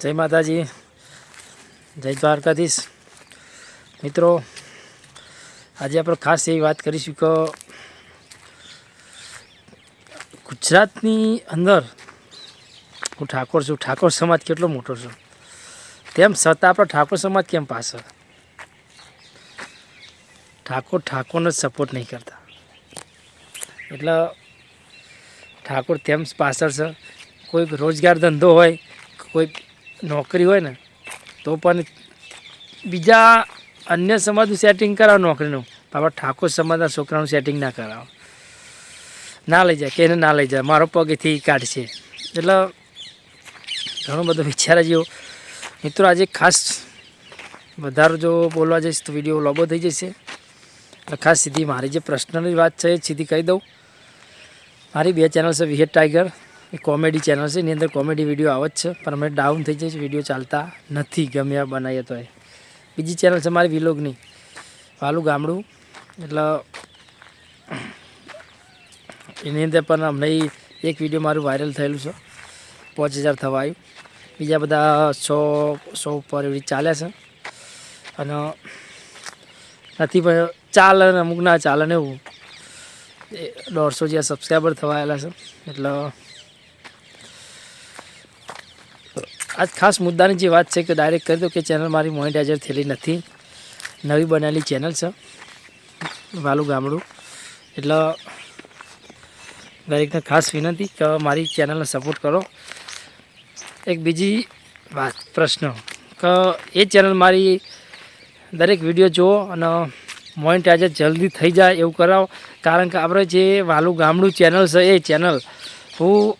જય માતાજી, જય દ્વારકાધીશ. મિત્રો, આજે આપણે ખાસ એવી વાત કરીશું કે ગુજરાતની અંદર હું ઠાકોર છું. ઠાકોર સમાજ કેટલો મોટો છે, તેમ છતાં આપણો ઠાકોર સમાજ કેમ પાછળ? ઠાકોરને સપોર્ટ નહીં કરતા, એટલે ઠાકોર તેમ પાછળ છે. કોઈ રોજગાર ધંધો હોય, કોઈ નોકરી હોય ને, તો પણ બીજા અન્ય સમાજનું સેટિંગ કરાવો નોકરીનું, બાબા ઠાકોર સમાજના છોકરાનું સેટિંગ ના કરાવો, ના લઈ જાય કે એને ના લઈ જાય, મારો પગથી કાઢશે. એટલે ઘણું બધું વિચારા જેવું. મિત્રો, આજે ખાસ વધારે જો બોલવા જઈશ તો વિડીયો લાંબો થઈ જશે, એટલે ખાસ સીધી મારી જે પ્રશ્નની વાત છે એ સીધી કહી દઉં. મારી બે ચેનલ છે, વિહેટ ટાઈગર, એ કોમેડી ચેનલ છે. એની અંદર કોમેડી વિડીયો આવે જ છે, પણ અમે ડાઉન થઈ જાય છે, વિડીયો ચાલતા નથી ગમે આ બનાવીએ તો. બીજી ચેનલ છે મારી વિલોગની, વાલું ગામડું, એટલે એની અંદર પણ હમણાં એક વિડીયો મારું વાયરલ થયેલું છે, 5000 થવા આવ્યું. બીજા બધા 100 ઉપર એવી ચાલ્યા છે, અને નથી પણ ચાલે ને અમુક ના ચાલે ને એવું. 150 જેવા સબસ્ક્રાઈબર થવા આવેલા છે. એટલે આજ ખાસ મુદ્દાની જે વાત છે કે ડાયરેક્ટ કરી દો કે ચેનલ મારી મોનેટાઇઝર થયેલી નથી, નવી બનેલી ચેનલ છે વાલું ગામડું. એટલે દરેકને ખાસ વિનંતી કે મારી ચેનલને સપોર્ટ કરો. એક બીજી વાત, પ્રશ્ન કે એ ચેનલ મારી દરેક વિડીયો જુઓ અને મોનેટાઇઝર જલ્દી થઈ જાય એવું કરાવો. કારણ કે આપણે જે વાલું ગામડું ચેનલ છે એ ચેનલ હું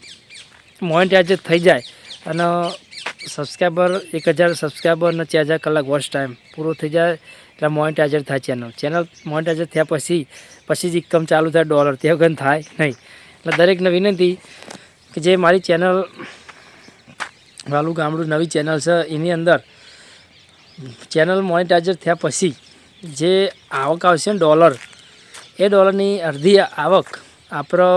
મોનેટાઇઝર થઈ જાય અને સબસ્ક્રાઈબર 1000 સબસ્ક્રાઈબર અને 4000 કલાક વોચ ટાઈમ પૂરો થઈ જાય એટલે મોનેટાઇઝર થાય ચેનલ મોનેટાઇઝર થયા પછી જ ઇન્કમ ચાલુ થાય ડોલર, તે વગર થાય નહીં. એટલે દરેકને વિનંતી કે જે મારી ચેનલ વાલું ગામડું નવી ચેનલ છે એની અંદર ચેનલ મોનેટાઇઝર થયા પછી જે આવક આવશે ને ડોલર, એ ડોલરની અડધી આવક આપણો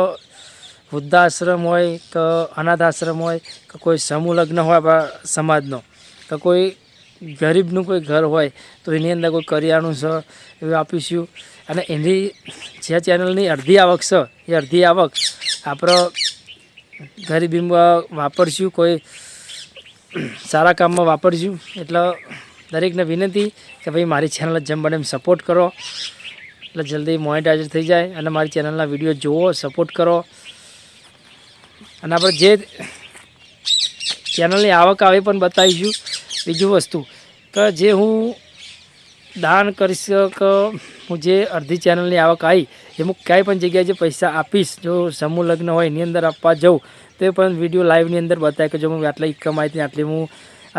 વૃદ્ધાશ્રમ હોય કે અનાથ આશ્રમ હોય કે કોઈ સમૂહ લગ્ન હોય આપણા સમાજનો, કે કોઈ ગરીબનું કોઈ ઘર હોય તો એની અંદર કોઈ કરિયાણું છે એવું આપીશું. અને એની જે ચેનલની અડધી આવક છે એ અડધી આવક આપણે ગરીબીમાં વાપરશું, કોઈ સારા કામમાં વાપરશું. એટલે દરેકને વિનંતી કે ભાઈ મારી ચેનલને જેમ બને એમ સપોર્ટ કરો, એટલે જલ્દી મોનેટાઇઝર થઈ જાય. અને મારી ચેનલના વિડીયો જુઓ, સપોર્ટ કરો. અને આપણે જે ચેનલની આવક આવે પણ બતાવીશું. બીજું વસ્તુ કે જે હું દાન કરીશ, કે હું જે અડધી ચેનલની આવક આવી એ હું ક્યાંય પણ જગ્યાએ જે પૈસા આપીશ, જો સમૂહ લગ્ન હોય એની અંદર આપવા જાઉં તો એ પણ વિડીયો લાઈવની અંદર બતાવે કે જો હું આટલી ઇન્કમ આવી હતી આટલી હું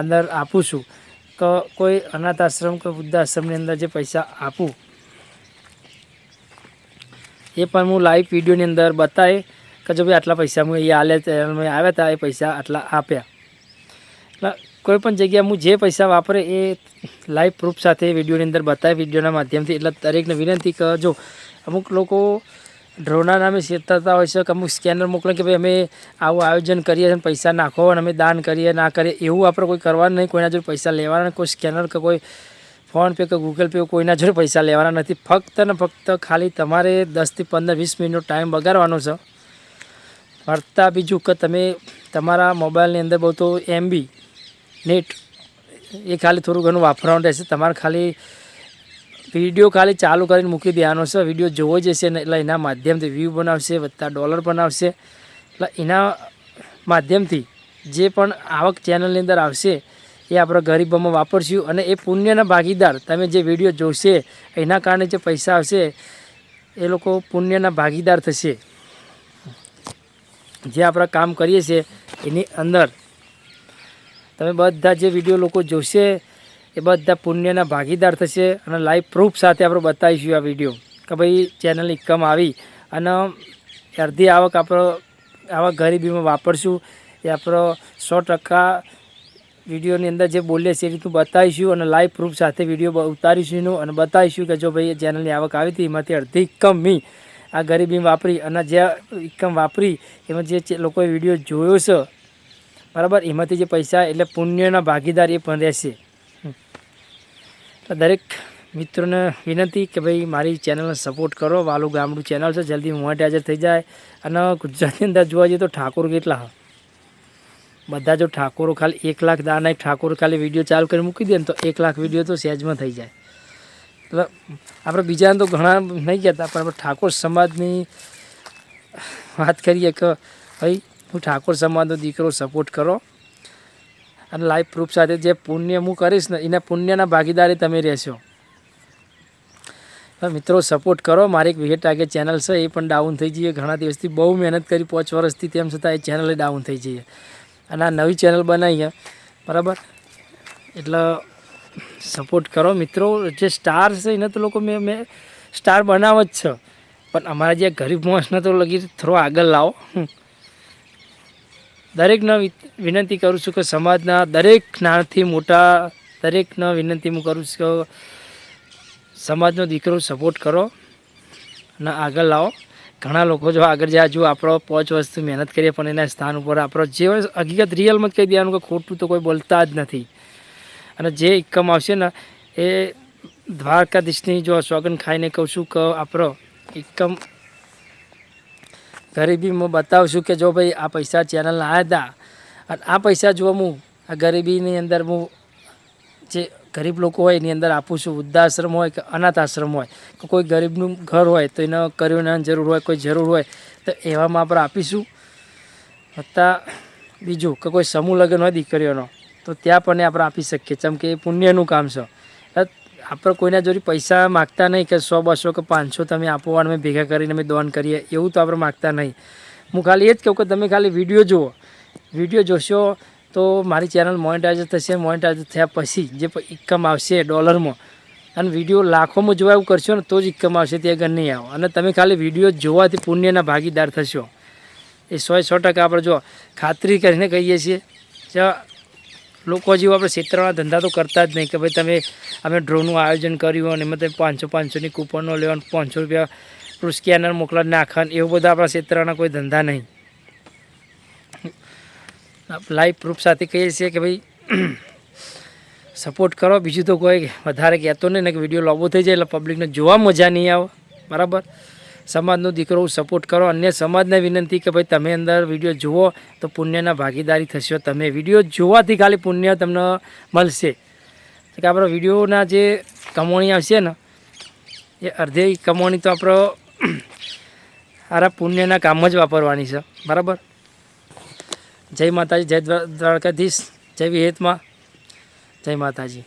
અંદર આપું છું. કે કોઈ અનાથ આશ્રમ કે વૃદ્ધાશ્રમની અંદર જે પૈસા આપું એ પણ હું લાઈવ વિડીયોની અંદર બતાવે કે જો ભાઈ આટલા પૈસા હું અહીંયા આવ્યા હતા, એ પૈસા આટલા આપ્યા. એટલે કોઈ પણ જગ્યાએ હું જે પૈસા વાપરે એ લાઈવ પ્રૂફ સાથે વિડીયોની અંદર બતાવે, વિડીયોના માધ્યમથી. એટલે દરેકને વિનંતી કે જો અમુક લોકો ડ્રોના નામે છેતરતા હોય છે કે અમુક સ્કેનર મોકલે કે ભાઈ અમે આવું આયોજન કરીએ છીએ, પૈસા નાખો અને અમે દાન કરીએ ના કરીએ, એવું આપણે કોઈ કરવાનું નહીં. કોઈના જોડે પૈસા લેવાના, કોઈ સ્કેનર કે કોઈ ફોનપે કે ગૂગલ પે કોઈના જોડે પૈસા લેવાના નથી. ફક્ત ને ફક્ત ખાલી તમારે 10 થી 15-20 મિનિટનો ટાઈમ બગાડવાનો છે. વર્તા બીજું કે તમે તમારા મોબાઈલની અંદર બહુ તો MB નેટ એ ખાલી થોડું ઘણું વાપરવાનું રહેશે. તમારે ખાલી વિડીયો ખાલી ચાલુ કરીને મૂકી દેવાનો છે, વિડીયો જોવો જશે ને એટલે એના માધ્યમથી વ્યૂ બનાવશે, વધતા ડોલર બનાવશે. એટલે એના માધ્યમથી જે પણ આવક ચેનલની અંદર આવશે એ આપણે ગરીબોમાં વાપરશું. અને એ પુણ્યના ભાગીદાર તમે જે વિડીયો જોશે એના કારણે જે પૈસા આવશે એ લોકો પુણ્યના ભાગીદાર થશે. જે આપણે કામ કરીએ છીએ એની અંદર તમે બધા જે વિડીયો લોકો જોશે એ બધા પુણ્યના ભાગીદાર થશે. અને લાઈવ પ્રૂફ સાથે આપણે બતાવીશું આ વિડીયો કે ભાઈ ચેનલ ઇન્કમ આવી અને અડધી આવક આપણો આવા ગરીબીમાં વાપરશું. એ આપણો 100% વિડીયોની અંદર જે બોલીએ છીએ એ રીતનું બતાવીશું અને લાઈવ પ્રૂફ સાથે વિડીયો ઉતારીશું અને બતાવીશું કે જો ભાઈ એ ચેનલની આવક આવી હતી એમાંથી અડધી ઇન્કમ આ ગરીબી વાપરી અને જે ઇન્કમ વાપરી એમાં જે લોકોએ વિડીયો જોયો છે બરાબર. એમાંથી જે પૈસા એટલે પુણ્યના ભાગીદાર એ પણ રહેશે. તો દરેક મિત્રોને વિનંતી કે ભાઈ મારી ચેનલને સપોર્ટ કરો. વાલું ગામડું ચેનલ છે, જલ્દી મોનેટાઈઝર થઈ જાય. અને ગુજરાતની અંદર જોવા જઈએ તો ઠાકોર કેટલા બધા જો ઠાકોરો ખાલી 1 લાખ દાના ઠાકોર ખાલી વિડીયો ચાલુ કરી મૂકી દે ને તો 1 લાખ વિડીયો તો સહેજમાં થઈ જાય. એટલે આપણે બીજાને તો ઘણા નહીં કહેતા, પણ આપણે ઠાકોર સમાજની વાત કરીએ કે ભાઈ હું ઠાકોર સમાજનો દીકરો, સપોર્ટ કરો. અને લાઈવ પ્રૂફ સાથે જે પુણ્ય હું કરીશ ને એના પુણ્યના ભાગીદારી તમે રહેશો. મિત્રો સપોર્ટ કરો. મારી એક વિકેટ ટાર્ગેટ ચેનલ છે, એ પણ ડાઉન થઈ જઈએ. ઘણા દિવસથી બહુ મહેનત કરી 5 વર્ષથી, તેમ છતાં એ ચેનલ ડાઉન થઈ જઈએ. અને આ નવી ચેનલ બનાવી બરાબર. એટલે સપોર્ટ કરો મિત્રો. જે સ્ટાર છે એને તો લોકો મેં સ્ટાર બનાવ જ છે, પણ અમારા જે ગરીબ માણસને તો લગી થોડો આગળ લાવો. દરેકને વિનંતી કરું છું કે સમાજના દરેક નાનાથી મોટા દરેકને વિનંતી હું કરું છું કે સમાજનો દીકરો સપોર્ટ કરો અને આગળ લાવો. ઘણા લોકો જો આગળ જાય, જો આપણો 5 વર્ષથી મહેનત કરીએ પણ એના સ્થાન ઉપર આપણો જે હકીકત રિયલમાં કહી દેવાનું કે ખોટું તો કોઈ બોલતા જ નથી. અને જે ઇન્કમ આવશે ને એ દ્વારકાધીશની જો સોગન ખાઈને કહું છું કે આપણો ઇન્કમ ગરીબીમાં બતાવશું કે જો ભાઈ આ પૈસા ચેનલના આવ્યા હતા અને આ પૈસા જો હું આ ગરીબીની અંદર હું જે ગરીબ લોકો હોય એની અંદર આપું છું. વૃદ્ધાશ્રમ હોય કે અનાથ આશ્રમ હોય કે કોઈ ગરીબનું ઘર હોય તો એને કરિયાણાની જરૂર હોય, કોઈ જરૂર હોય તો એવામાં આપણે આપીશું. વત્તા બીજું કે કોઈ સમૂહ લગ્ન હોય દીકરીઓનો તો ત્યાં પણ આપણે આપી શકીએ, જેમ કે એ પુણ્યનું કામ છે. આપણે કોઈના જોડે પૈસા માગતા નહીં કે 100, 200 કે 500 તમે આપો અને અમે ભેગા કરીને અમે દોન કરીએ, એવું તો આપણે માગતા નહીં. હું ખાલી એ જ કહું કે તમે ખાલી વિડીયો જુઓ. વિડીયો જોશો તો મારી ચેનલ મોનેટાઈઝ થશે. મોનેટાઈઝ થયા પછી જે ઇન્કમ આવશે ડોલરમાં, અને વિડીયો લાખોમાં જોવા એવું કરશો ને તો જ ઇન્કમ આવશે, તે આગળ નહીં આવો. અને તમે ખાલી વિડીયો જોવાથી પુણ્યના ભાગીદાર થશો. એ 100% આપણે જો ખાતરી કરીને કહીએ છીએ. લોકો જેવું આપણે ક્ષેત્રના ધંધા તો કરતા જ નહીં કે ભાઈ તમે અમે ડ્રોનું આયોજન કર્યું અને એમાં તમે 500-500ની કૂપનો લેવાનું, 500 રૂપિયા સ્કેનર મોકલા નાખવાનું, એવું બધા આપણા ક્ષેત્રના કોઈ ધંધા નહીં. લાઈવ પ્રૂફ સાથે કહીએ છીએ કે ભાઈ સપોર્ટ કરો. બીજું તો કોઈ વધારે કહેતો નહીં ને કે વિડીયો લાંબો થઈ જાય એટલે પબ્લિકને જોવા મજા નહીં આવે. બરાબર. સમાજનો દીકરો સપોર્ટ કરો. અન્ય સમાજને વિનંતી કે ભાઈ તમે અંદર વિડીયો જુઓ તો પુણ્યના ભાગીદારી થશો. તમે વિડીયો જોવાથી ખાલી પુણ્ય તમને મળશે. કે આપણો વિડીયોના જે કમાણી આવશે ને એ અડધી કમાણી તો આપણો આરા પુણ્યના કામ જ વાપરવાની છે. બરાબર. જય માતાજી, જય દ્વારકાધીશ, જય વિહેતમાં, જય માતાજી.